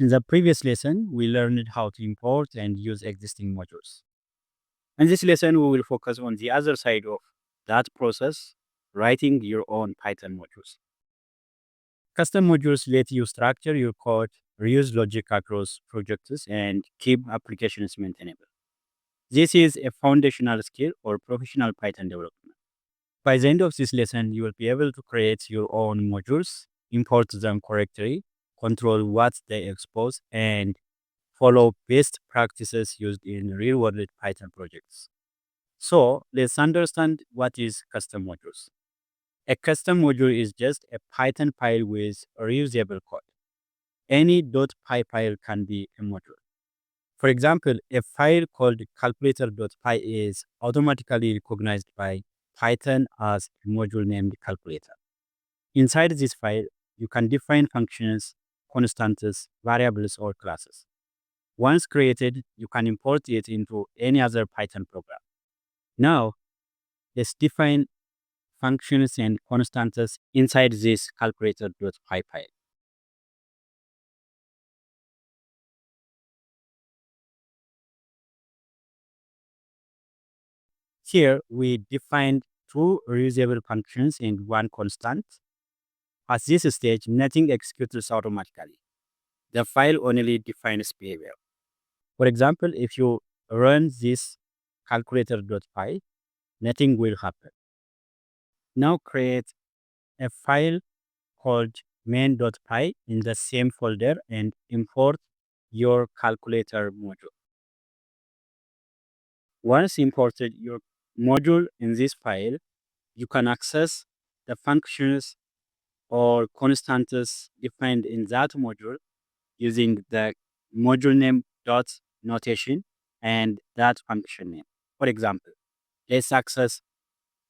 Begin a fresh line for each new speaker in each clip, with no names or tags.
In the previous lesson, we learned how to import and use existing modules. In this lesson, we will focus on the other side of that process, writing your own Python modules. Custom modules let you structure your code, reuse logic across projects, and keep applications maintainable. This is a foundational skill for professional Python development. By the end of this lesson, you will be able to create your own modules, import them correctly, control what they expose, and follow best practices used in real-world Python projects. So let's understand what is custom modules. A custom module is just a Python file with reusable code. Any .py file can be a module. For example, a file called calculator.py is automatically recognized by Python as a module named calculator. Inside this file, you can define functions, constants, variables, or classes. Once created, you can import it into any other Python program. Now, let's define functions and constants inside this calculator.py file. Here, we defined two reusable functions and one constant. At this stage, nothing executes automatically. The file only defines behavior. For example, if you run this calculator.py, nothing will happen. Now create a file called main.py in the same folder and import your calculator module. Once imported your module in this file, you can access the functions or constants defined in that module using the module name dot notation and that function name. For example, let's access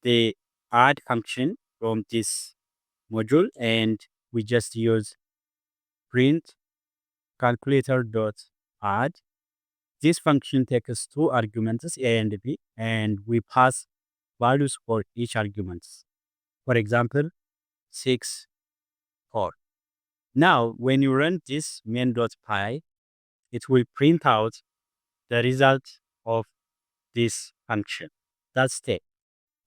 the add function from this module and we just use print calculator dot add. This function takes two arguments a and b and we pass values for each argument. For example, 6, 4. Now, when you run this main.py, it will print out the result of this function. That's 10.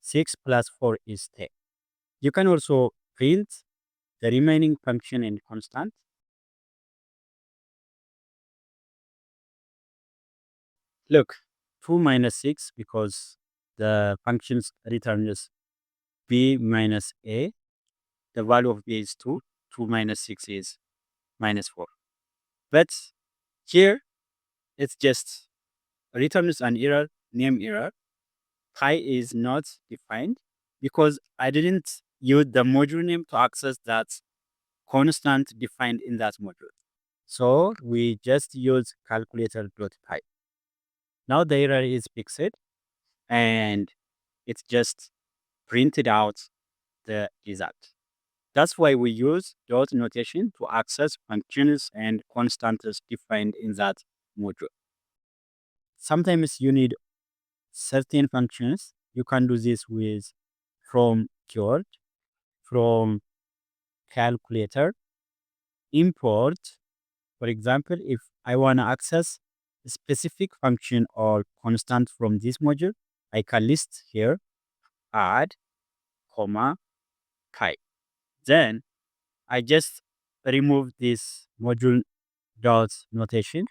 6 plus 4 is 10. You can also print the remaining function and constant. Look, 2 minus 6 because the functions returns b minus a. The value of b is 2. 2 minus 6 is minus 4. But here, it's just returns an error, name error. Pi is not defined because I didn't use the module name to access that constant defined in that module. So we just use calculator.py. Now the error is fixed and it's just printed out the result. That's why we use dot notation to access functions and constants defined in that module. Sometimes you need certain functions. You can do this with from keyword, from calculator, import. For example, if I want to access a specific function or constant from this module, I can list here add, comma, type. Then I just remove this module dot notation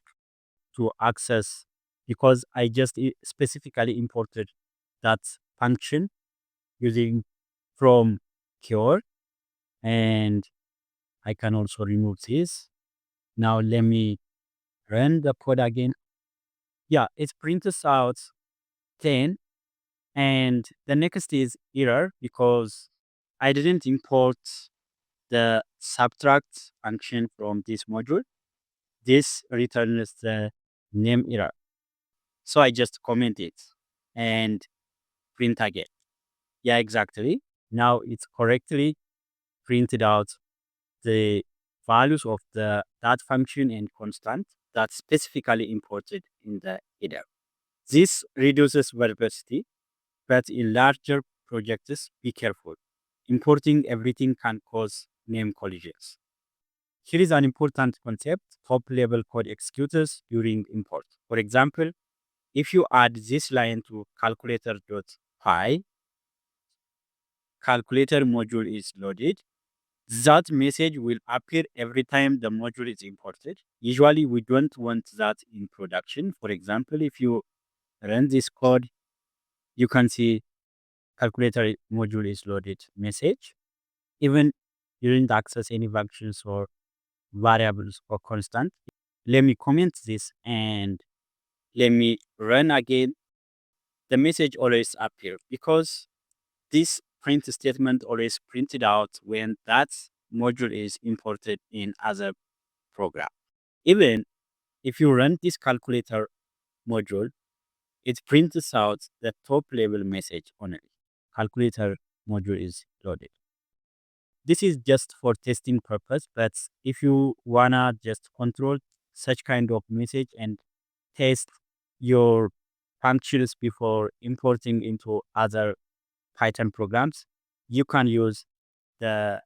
to access because I just specifically imported that function using from keyword and I can also remove this. Now let me run the code again. Yeah, it prints out 10 and the next is error because I didn't import the subtract function from this module. This returns the name error. So I just comment it and print again. Yeah, exactly. Now it's correctly printed out the values of the that function and constant that's specifically imported in the header. This reduces verbosity, but in larger projects, be careful. Importing everything can cause name collisions. Here is an important concept: top-level code executors during import. For example, if you add this line to calculator.py, calculator module is loaded, that message will appear every time the module is imported. Usually, we don't want that in production. For example, if you run this code, you can see calculator module is loaded message. Even you didn't access any functions or variables or constant. Let me comment this and let me run again. The message always appear because this print statement always printed out when that module is imported in other program. Even if you run this calculator module, it prints out the top level message only. Calculator module is loaded. This is just for testing purpose, but if you wanna just control such kind of message and test your functions before importing into other Python programs, you can use the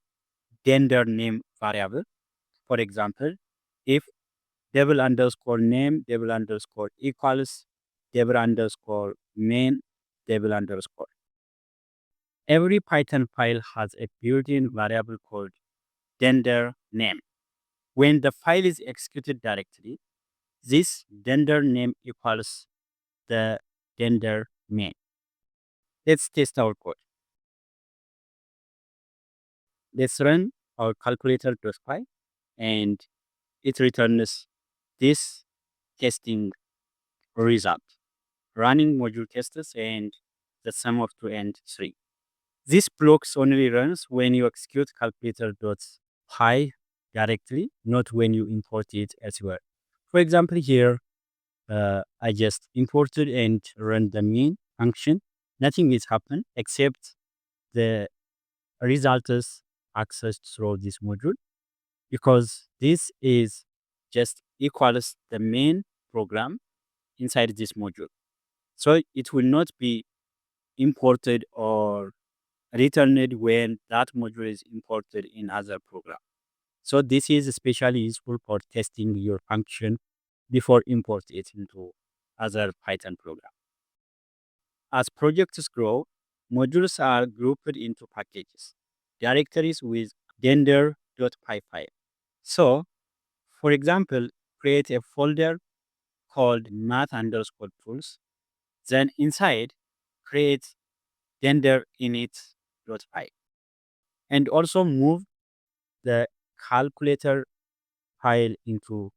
gender name variable. For example, if double underscore name, double underscore equals, double underscore main, double underscore. Every Python file has a built-in variable called gender name. When the file is executed directly, this gender name equals the gender main. Let's test our code. Let's run our calculator.py and it returns this testing result. Running module tests and the sum of 2 and 3. This blocks only runs when you execute calculator.py directly, not when you import it elsewhere. For example, here, I just imported and run the main function. Nothing is happened except the result is accessed through this module because this is just equals the main program inside this module. So it will not be imported or returned when that module is imported in other program. So this is especially useful for testing your function before import it into other Python program. As projects grow, modules are grouped into packages, directories with gender.py file. So, for example, create a folder called math underscore tools. Then inside, create gender init.py. And also move the calculator file into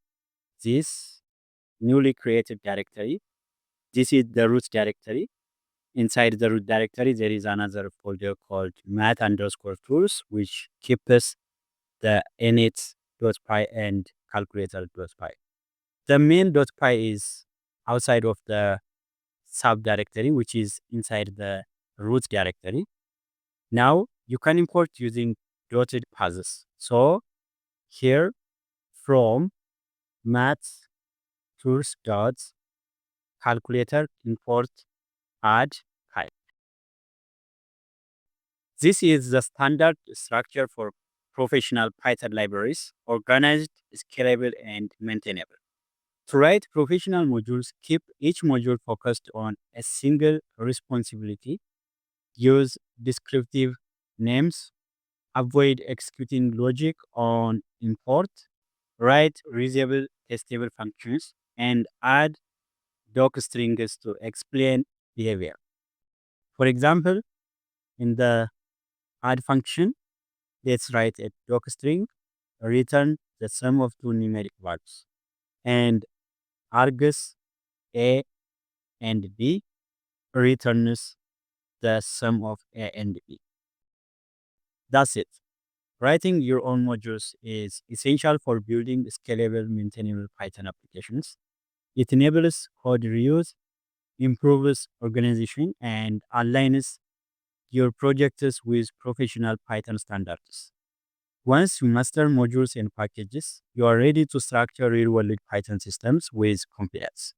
this newly created directory. This is the root directory. Inside the root directory, there is another folder called math underscore tools, which keeps the init.py and calculator.py. The main.py is outside of the subdirectory, which is inside the root directory. Now you can import using dotted paths. So here from math tools dot calculator import add file. This is the standard structure for professional Python libraries, organized, scalable, and maintainable. To write professional modules, keep each module focused on a single responsibility, use descriptive names, avoid executing logic on import, write reusable testable functions, and add doc strings to explain behavior. For example, in the add function, let's write a doc string, return the sum of two numeric values, and args a and b returns the sum of a and b. That's it. Writing your own modules is essential for building scalable, maintainable Python applications. It enables code reuse, improves organization, and aligns your projects with professional Python standards. Once you master modules and packages, you are ready to structure real-world Python systems with confidence.